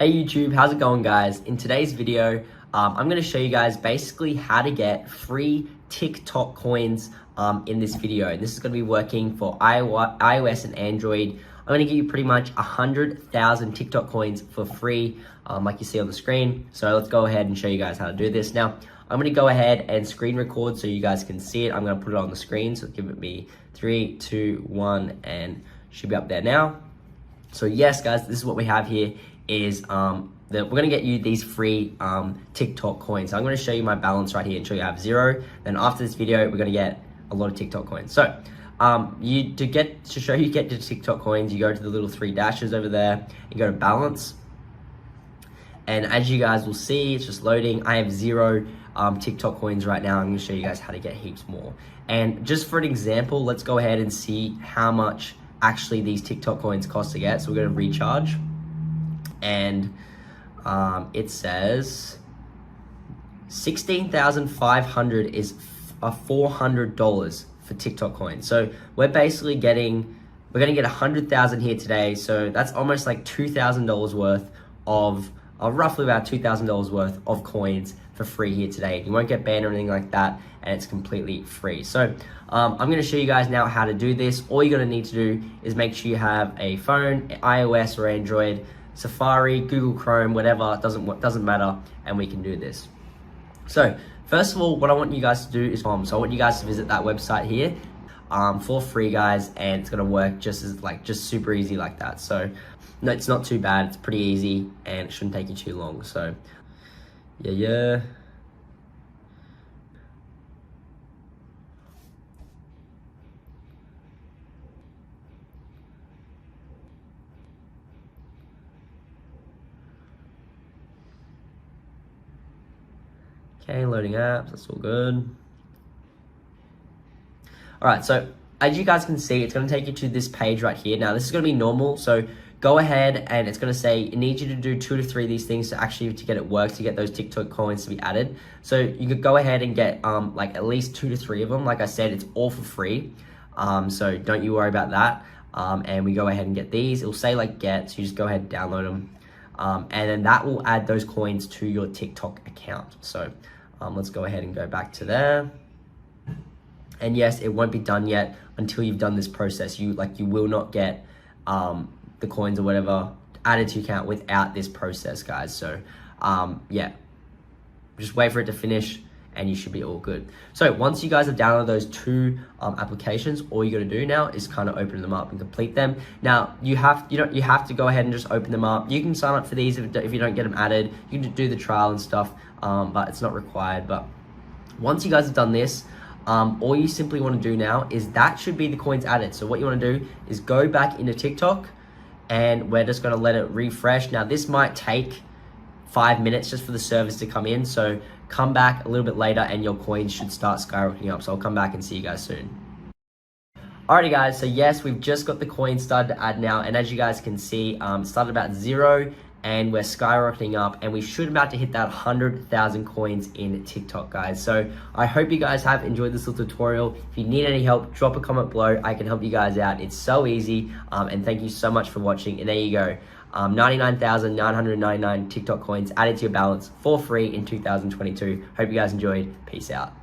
Hey YouTube, how's it going guys? In today's video, I'm going to show you guys basically how to get free TikTok coins in this video. And this is going to be working for iOS and Android. I'm going to give you pretty much 100,000 TikTok coins for free, like you see on the screen. So let's go ahead and show you guys how to do this. Now, I'm going to go ahead and screen record so you guys can see it. I'm going to put it on the screen. So give it me 3, 2, 1, and should be up there now. So yes, guys, this is what we have here. Is that we're gonna get you these free TikTok coins. So I'm gonna show you my balance right here and show you I have 0. Then after this video, we're gonna get a lot of TikTok coins. So to show you get the TikTok coins, you go to the little 3 dashes over there, you go to balance. And as you guys will see, it's just loading. I have 0 TikTok coins right now. I'm gonna show you guys how to get heaps more. And just for an example, let's go ahead and see how much actually these TikTok coins cost to get. So we're gonna recharge. And it says 16,500 is $400 for TikTok coins. So we're basically we're gonna get 100,000 here today. So that's almost like $2,000 worth of roughly about $2,000 worth of coins for free here today. You won't get banned or anything like that, and it's completely free. So I'm gonna show you guys now how to do this. All you're gonna need to do is make sure you have a phone, iOS or Android, Safari, Google Chrome, whatever, doesn't matter, and we can do this. So first of all, what I want you guys to do is so I want you guys to visit that website here for free, guys, and it's gonna work just super easy like that. So no, it's not too bad, it's pretty easy, and it shouldn't take you too long. So yeah. Okay, loading apps, that's all good. All right, so as you guys can see, it's gonna take you to this page right here. Now, this is gonna be normal, so go ahead and it's gonna say, it needs you to do 2 to 3 of these things to get it work, to get those TikTok coins to be added. So you could go ahead and get like at least 2 to 3 of them. Like I said, it's all for free. So don't you worry about that. And we go ahead and get these. It'll say like get, so you just go ahead and download them. And then that will add those coins to your TikTok account. So let's go ahead and go back to there. And yes, it won't be done yet until you've done this process. You will not get the coins or whatever added to your account without this process, guys. So yeah, just wait for it to finish and you should be all good. So once you guys have downloaded those 2 applications, all you got to do now is kind of open them up and complete them. Now you have to go ahead and just open them up. You can sign up for these if you don't get them added. You can do the trial and stuff, but it's not required. But once you guys have done this, all you simply want to do now is that should be the coins added. So what you want to do is go back into TikTok, and we're just going to let it refresh. Now this might take 5 minutes just for the service to come in, so come back a little bit later and your coins should start skyrocketing up. So I'll come back and see you guys soon. Alrighty guys, so yes, we've just got the coins started to add now, and as you guys can see, it started about 0 and we're skyrocketing up, and we should about to hit that 100,000 coins in TikTok, guys. So I hope you guys have enjoyed this little tutorial. If you need any help, drop a comment below. I can help you guys out. It's so easy, and thank you so much for watching. And there you go, 99,999 TikTok coins added to your balance for free in 2022. Hope you guys enjoyed. Peace out.